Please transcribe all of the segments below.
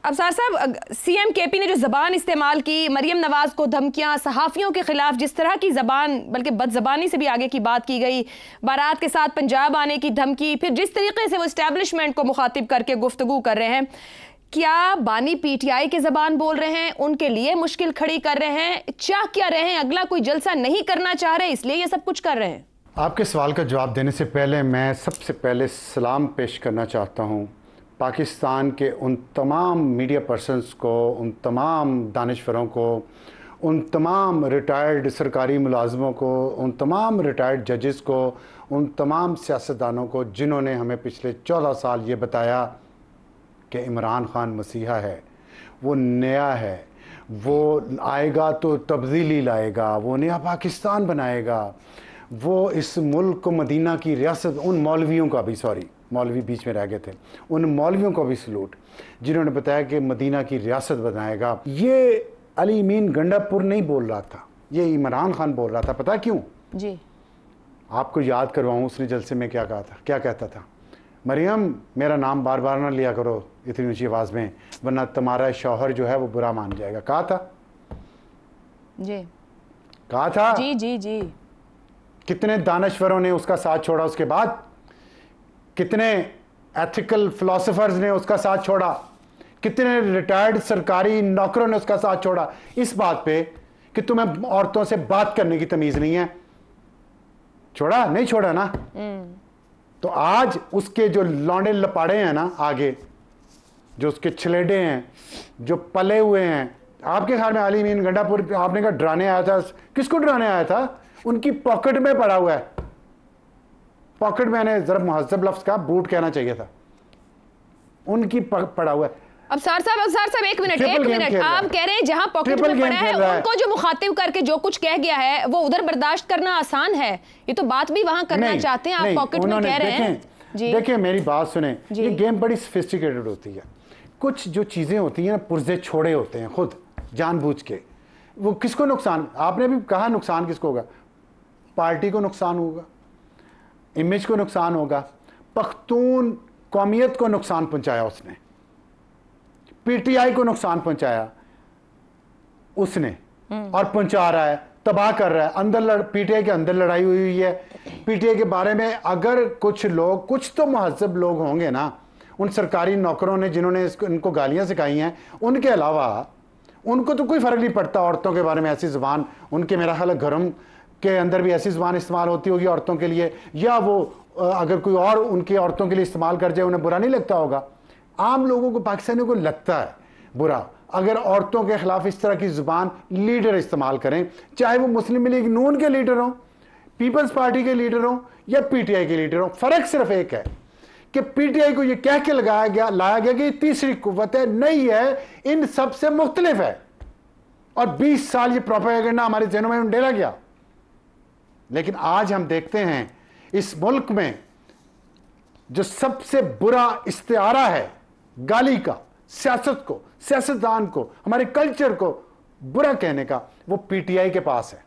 अफसार साहब, CM KP ने जो ज़बान इस्तेमाल की, मरियम नवाज को धमकियां, सहाफ़ियों के खिलाफ जिस तरह की ज़बान, बल्कि बदज़बानी से भी आगे की बात की गई, बारात के साथ पंजाब आने की धमकी, फिर जिस तरीके से वो इस्टेब्लिशमेंट को मुखातिब करके गुफ्तगू कर रहे हैं, क्या बानी पीटीआई की ज़बान बोल रहे हैं, उनके लिए मुश्किल खड़ी कर रहे हैं, चाह क्या रहे हैं, अगला कोई जलसा नहीं करना चाह रहे इसलिए ये सब कुछ कर रहे हैं? आपके सवाल का जवाब देने से पहले मैं सबसे पहले सलाम पेश करना चाहता हूँ पाकिस्तान के उन तमाम मीडिया पर्सन्स को, उन तमाम दानिशवरों को, उन तमाम रिटायर्ड सरकारी मुलाजमों को, उन तमाम रिटायर्ड जजेस को, उन तमाम सियासतदानों को जिन्होंने हमें पिछले 14 साल ये बताया कि इमरान खान मसीहा है, वो नया है, वो आएगा तो तब्दीली लाएगा, वो नया पाकिस्तान बनाएगा, वो इस मुल्क को मदीना की रियासत, उन मौलवियों का भी, सॉरी मौलवी बीच में रह गए थे, उन मौलवियों को भी सलूट जिन्होंने बताया कि मदीना की रियासत बनाएगा। ये अली मीन गंडापुर नहीं बोल रहा था, ये इमरान खान बोल रहा था। पता क्यों जी? आपको याद करवाऊँ उसने जलसे में क्या कहा था, क्या कहता था? मरियम, मेरा नाम बार बार ना लिया करो इतनी ऊंची आवाज़ में, वरना तुम्हारा शौहर जो है वो बुरा मान जाएगा। कहा था जी, कहा था जी जी जी। कितने दानश्वरों ने उसका साथ छोड़ा, उसके बाद कितने एथिकल फिलोसोफर्स ने उसका साथ छोड़ा, कितने रिटायर्ड सरकारी नौकरों ने उसका साथ छोड़ा इस बात पे कि तुम्हें औरतों से बात करने की तमीज नहीं है। छोड़ा नहीं छोड़ा ना? तो आज उसके जो लौंडे लपाड़े हैं ना, आगे जो उसके छलेडे हैं, जो पले हुए हैं, आपके ख्याल में अली मीन गंडापुर आपने कहा डराने आया था? किसको डराने आया था? उनकी पॉकेट में पड़ा हुआ है। पॉकेट में, मैंने जरा मुहज्जब लफ्ज का बूट कहना चाहिए था, उनकी पड़ा हुआ है। अफसार साहब एक मिनट, आप कह रहे हैं जहां पॉकेट में पड़ा है उनको जो मुखातिब करके जो कुछ कह गया है वो उधर बर्दाश्त करना आसान है, ये तो बात भी वहां करना चाहते हैं, आप पॉकेट में कह रहे हैं। देखिए मेरी बात सुने, ये गेम बड़ी सोफिस्टिकेटेड होती है। कुछ जो चीजें होती हैं पुर्जे छोड़े होते हैं खुद जानबूझ के। वो किसको नुकसान, आपने भी कहा नुकसान किसको होगा? पार्टी को नुकसान होगा, इमेज को नुकसान होगा, पख्तून कौमियत को नुकसान पहुंचाया उसने, पीटीआई को नुकसान पहुंचाया उसने और पहुंचा रहा है, तबाह कर रहा है। अंदर पीटीआई के अंदर लड़ाई हुई है। पीटीआई के बारे में अगर कुछ लोग, कुछ तो महज़ब लोग होंगे ना, उन सरकारी नौकरों ने जिन्होंने इनको गालियां सिखाई हैं, उनके अलावा उनको तो कोई फर्क नहीं पड़ता औरतों के बारे में ऐसी जुबान, उनके मेरा ख्याल घरों के अंदर भी ऐसी जुबान इस्तेमाल होती होगी औरतों के लिए, या वो अगर कोई और उनकी औरतों के लिए इस्तेमाल कर जाए उन्हें बुरा नहीं लगता होगा। आम लोगों को, पाकिस्तानियों को लगता है बुरा अगर औरतों के खिलाफ इस तरह की जुबान लीडर इस्तेमाल करें, चाहे वो मुस्लिम लीग नून के लीडर हों, पीपल्स पार्टी के लीडर हों या पीटीआई के लीडर हों। फर्क सिर्फ एक है कि पीटीआई को यह कह के लाया गया कि तीसरी कुव्वत है, नहीं है, इन सबसे मुख्तलिफ है। और 20 साल ये प्रोपेगेंडा हमारे जहनों में डेरा गया। लेकिन आज हम देखते हैं इस मुल्क में जो सबसे बुरा इस्तिआरा है गाली का, सियासत को, सियासतदान को, हमारे कल्चर को बुरा कहने का, वो पीटीआई के पास है।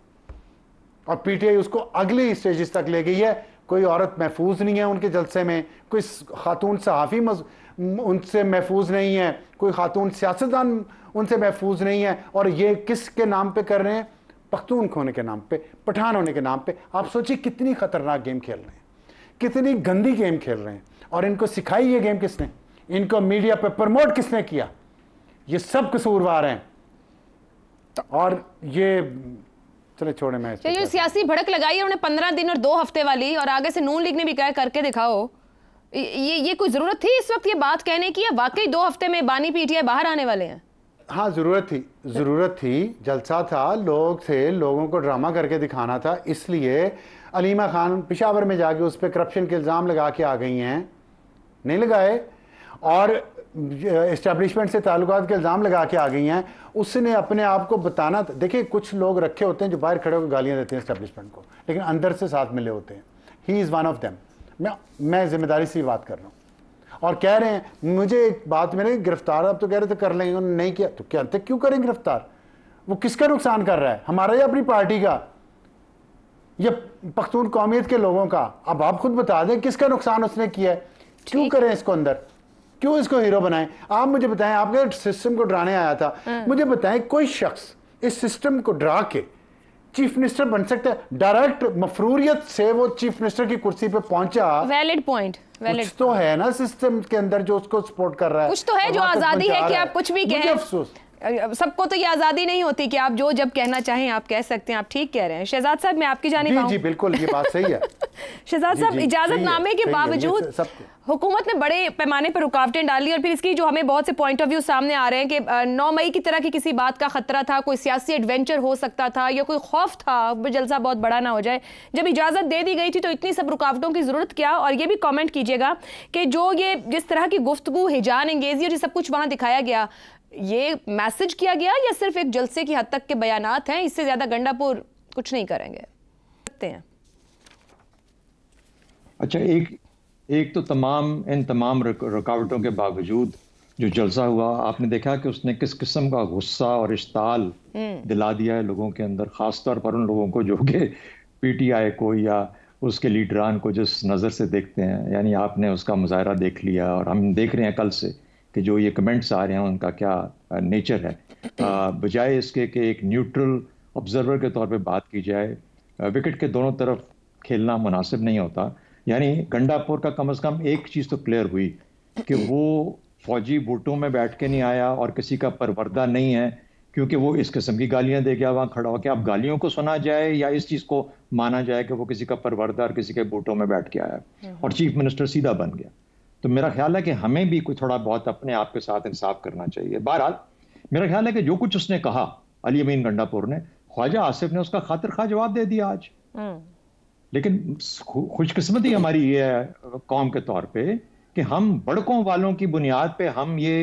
और पीटीआई उसको अगली स्टेजेस तक ले गई है। कोई औरत महफूज नहीं है उनके जलसे में, कोई खातून सहाफ़ी उनसे महफूज नहीं है, कोई खातून सियासतदान उनसे महफूज नहीं है। और ये किसके नाम पे कर रहे हैं? पख्तून होने के नाम पे, पठान होने के नाम पे। आप सोचिए कितनी खतरनाक गेम खेल रहे हैं, कितनी गंदी गेम खेल रहे हैं। और इनको सिखाई ये गेम किसने? इनको मीडिया पे प्रमोट किसने किया? ये सब कसूरवार हैं। और ये चले छोड़े, मैं जो सियासी भड़क लगाई है उन्हें 15 दिन और 2 हफ्ते वाली, और आगे से नून लीग ने भी कहा करके दिखाओ, ये कोई जरूरत थी इस वक्त ये बात कहने की, या वाकई 2 हफ्ते में बानी पीटीआई बाहर आने वाले हैं? हाँ, ज़रूरत थी, जलसा था, लोग थे, लोगों को ड्रामा करके दिखाना था। इसलिए अलीमा खान पेशावर में जाके उस पर करप्शन के इल्ज़ाम लगा के आ गई हैं, नहीं लगाए, और इस्टेब्लिशमेंट से ताल्लुकात के इल्ज़ाम लगा के आ गई हैं। उसने अपने आप को बताना था। देखिए कुछ लोग रखे होते हैं जो बाहर खड़े होकर गालियाँ देते हैं इस्टेब्लिशमेंट को, लेकिन अंदर से साथ मिले होते हैं। He is one of them. मैं जिम्मेदारी से बात कर रहा हूँ। और कह रहे हैं मुझे एक बात, मैंने गिरफ्तार, अब तो कह रहे थे कर लेंगे, उन्होंने नहीं किया, तो क्या क्यों करें गिरफ्तार? वो किसका नुकसान कर रहा है, हमारा या अपनी पार्टी का, या पख्तून कौमियत के लोगों का? अब आप खुद बता दें किसका नुकसान उसने किया है, क्यों करें इसको अंदर? क्यों इसको हीरो बनाएं? आप मुझे बताएं, आपके सिस्टम को डराने आया था, मुझे बताएं कोई शख्स इस सिस्टम को डरा के चीफ मिनिस्टर बन सकता है? डायरेक्ट मफरूरियत से वो चीफ मिनिस्टर की कुर्सी पे पहुंचा। वैलिड पॉइंट, कुछ तो है ना सिस्टम के अंदर जो उसको सपोर्ट कर रहा है, कुछ तो है जो आजादी है कि आप कुछ भी कहें। अफसोस, सबको तो ये आजादी नहीं होती कि आप जो जब कहना चाहें आप कह सकते हैं। आप ठीक कह रहे हैं शहजाद साहब, मैं आपकी जानिब आऊं। जी बिल्कुल, ये बात सही है। शहजाद साहब, इजाजतनामे के बावजूद हुकूमत ने बड़े पैमाने पर रुकावटें डाली और फिर इसकी जो हमें बहुत से पॉइंट ऑफ व्यू सामने आ रहे हैं कि 9 मई की तरह की किसी बात का खतरा था, कोई सियासी एडवेंचर हो सकता था या कोई खौफ था जलसा बहुत बड़ा ना हो जाए। जब इजाज़त दे दी गई थी तो इतनी सब रुकावटों की ज़रूरत क्या? और ये भी कमेंट कीजिएगा कि जो ये जिस तरह की गुफ्तगू, हिजान अंगेजी और ये सब कुछ वहाँ दिखाया गया, ये मैसेज किया गया या सिर्फ एक जलसे की हद तक के बयानात हैं? इससे ज़्यादा गंडापुर कुछ नहीं करेंगे सकते हैं। अच्छा, एक तो इन तमाम रुकावटों के बावजूद जो जलसा हुआ, आपने देखा कि उसने किस किस्म का गुस्सा और इश्ताल दिला दिया है लोगों के अंदर, खासतौर पर उन लोगों को जो कि पीटीआई को या उसके लीडरान को जिस नज़र से देखते हैं। यानी आपने उसका मुजाहरा देख लिया और हम देख रहे हैं कल से कि जो ये कमेंट्स आ रहे हैं उनका क्या नेचर है। बजाय इसके कि एक न्यूट्रल ऑब्जर्वर के तौर पे बात की जाए, विकेट के दोनों तरफ खेलना मुनासिब नहीं होता। यानी गंडापुर का कम से कम एक चीज़ तो क्लियर हुई कि वो फौजी बूटों में बैठ के नहीं आया और किसी का परवरदा नहीं है, क्योंकि वो इस किस्म की गालियां दे गया वहाँ खड़ा होकर। अब गालियों को सुना जाए या इस चीज़ को माना जाए कि वो किसी का परवरदा और किसी के बूटों में बैठ के आया और चीफ मिनिस्टर सीधा बन गया। तो मेरा ख्याल है कि हमें भी कोई थोड़ा बहुत अपने आप के साथ इंसाफ करना चाहिए। बहरहाल मेरा ख्याल है कि जो कुछ उसने कहा अली अमीन गंडापुर ने, ख्वाजा आसिफ ने उसका खातिर खा जवाब दे दिया आज। लेकिन खुशकिस्मती हमारी ये है कौम के तौर पे कि हम बड़कों वालों की बुनियाद पे हम ये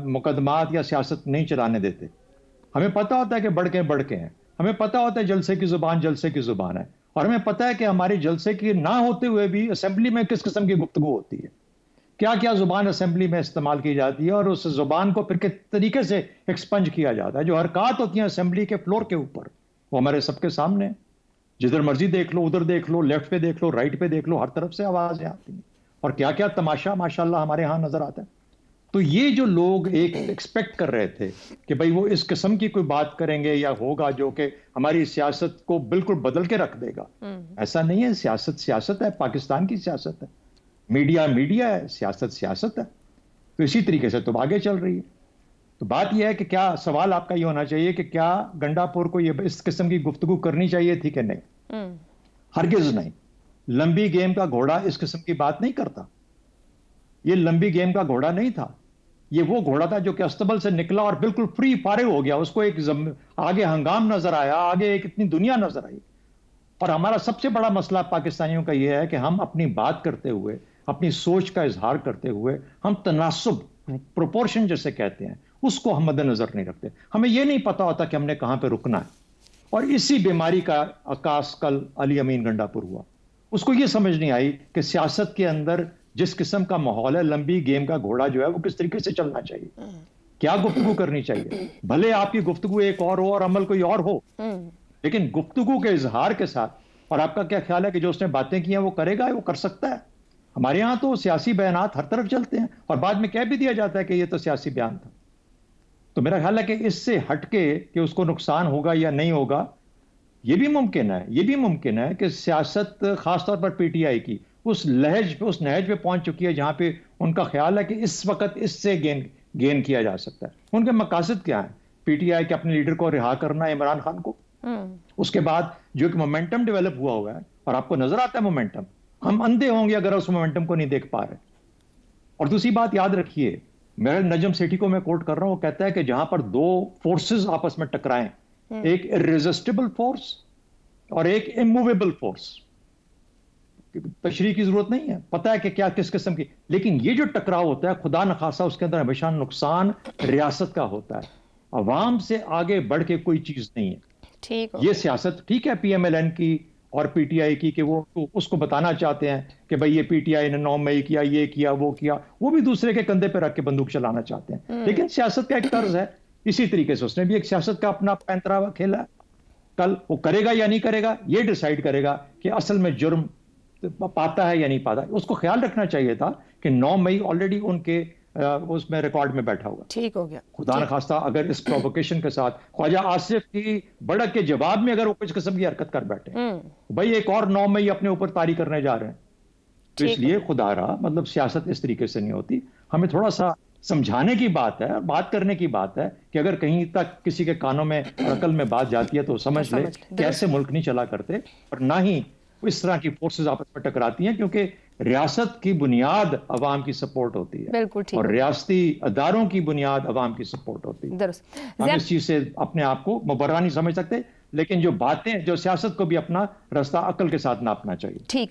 मुकदमात या सियासत नहीं चलाने देते। हमें पता होता है कि बड़के बड़के हैं, हमें पता होता है जलसे की जुबान जलसे की जुबान है, और हमें पता है कि हमारे जलसे की ना होते हुए भी असेंबली में किस किस्म की गुफ्तगू होती है, क्या क्या जुबान असेंबली में इस्तेमाल की जाती है और उस जुबान को फिर किस तरीके से एक्सपंज किया जाता है। जो हरकत होती हैं असेंबली के फ्लोर के ऊपर वो हमारे सबके सामने, जिधर मर्जी देख लो, उधर देख लो, लेफ्ट पे देख लो, राइट पे देख लो, हर तरफ से आवाजें आती हैं और क्या क्या तमाशा माशाल्लाह हमारे यहाँ नजर आता है। तो ये जो लोग एक एक्सपेक्ट कर रहे थे कि भाई वो इस किस्म की कोई बात करेंगे या होगा जो कि हमारी सियासत को बिल्कुल बदल के रख देगा, ऐसा नहीं है। सियासत सियासत है, पाकिस्तान की सियासत है, मीडिया मीडिया है, सियासत सियासत है। तो इसी तरीके से तो आगे चल रही है। तो बात यह है कि क्या सवाल आपका ये होना चाहिए कि क्या गंडापुर को ये इस किस्म की गुफ्तगू करनी चाहिए थी कि नहीं? हरगिज नहीं। लंबी गेम का घोड़ा इस किस्म की बात नहीं करता। ये लंबी गेम का घोड़ा नहीं था, ये वो घोड़ा था जो कि अस्तबल से निकला और बिल्कुल फ्री फारे हो गया। उसको एक आगे हंगाम नजर आया, आगे एक इतनी दुनिया नजर आई। और हमारा सबसे बड़ा मसला पाकिस्तानियों का यह है कि हम अपनी बात करते हुए, अपनी सोच का इजहार करते हुए, हम तनासुब, प्रोपोर्शन जैसे कहते हैं, उसको हम मद्देनजर नहीं रखते। हमें यह नहीं पता होता कि हमने कहां पे रुकना है। और इसी बीमारी का आकाश कल अली अमीन गंडापुर हुआ। उसको यह समझ नहीं आई कि सियासत के अंदर जिस किस्म का माहौल है, लंबी गेम का घोड़ा जो है वो किस तरीके से चलना चाहिए, क्या गुफ्तगू करनी चाहिए। भले आपकी गुफ्तगू एक और हो और अमल कोई और हो, लेकिन गुफ्तगू के इजहार के साथ। और आपका क्या ख्याल है कि जो उसने बातें की हैं वो करेगा, वो कर सकता है? हमारे यहां तो सियासी बयानात हर तरफ चलते हैं और बाद में कह भी दिया जाता है कि ये तो सियासी बयान था। तो मेरा ख्याल है कि इससे हटके कि उसको नुकसान होगा या नहीं होगा, ये भी मुमकिन है। ये भी मुमकिन है कि सियासत खासतौर पर पीटीआई की उस नहज पे पहुंच चुकी है जहां पे उनका ख्याल है कि इस वक्त इससे गेन किया जा सकता है। उनके मकासद क्या है? पीटीआई के अपने लीडर को रिहा करना, इमरान खान को, उसके बाद जो एक मोमेंटम डेवलप हुआ है और आपको नजर आता है मोमेंटम, हम अंधे होंगे अगर उस मोमेंटम को नहीं देख पा रहे। और दूसरी बात याद रखिए, मेरे नजम सेठी को मैं कोट कर रहा हूं, वो कहता है कि जहां पर दो फोर्सेस आपस में टकराएं, एक इररेजिस्टिबल फोर्स और एक इमूवेबल फोर्स, तशरीह की जरूरत नहीं है, पता है कि क्या किस किस्म की, लेकिन ये जो टकराव होता है खुदा न खासा उसके अंदर हमेशा नुकसान रियासत का होता है। अवाम से आगे बढ़ के कोई चीज नहीं है। ठीक ये सियासत ठीक है पीएमएलएन की और पीटीआई की कि वो उसको बताना चाहते हैं कि भाई ये पीटीआई ने 9 मई किया, ये किया, वो किया, वो भी दूसरे के कंधे पे रख के बंदूक चलाना चाहते हैं। लेकिन सियासत का एक तर्ज है, इसी तरीके से उसने भी एक सियासत का अपना पैंतरा खेला। कल वो करेगा या नहीं करेगा ये डिसाइड करेगा कि असल में जुर्म पाता है या नहीं पाता। उसको ख्याल रखना चाहिए था कि 9 मई ऑलरेडी उनके उसमें रिकॉर्ड में बैठा हुआ। ठीक हो गया। खुदा न खास्ता अगर इस प्रोवोकेशन के साथ ख्वाजा आसिफ की बढ़क के जवाब में अगर वो कुछ किस्म की हरकत कर बैठे, भाई एक और 9 मई अपने ऊपर तारी करने जा रहे हैं, तो इसलिए खुदा रहा, मतलब सियासत इस तरीके से नहीं होती। हमें थोड़ा सा समझाने की बात है, बात करने की बात है कि अगर कहीं तक किसी के कानों में अकल में बात जाती है तो समझ ले कैसे मुल्क नहीं चला करते, और ना ही इस तरह की फोर्सेस आपस में टकराती हैं, क्योंकि रियासत की बुनियाद अवाम की सपोर्ट होती है। बिल्कुल ठीक। और रियासती अदारों की बुनियाद अवाम की सपोर्ट होती है। हम इस चीज से अपने आप को मुबर्रा नहीं समझ सकते, लेकिन जो बातें, जो सियासत को भी अपना रास्ता अकल के साथ नापना चाहिए। ठीक।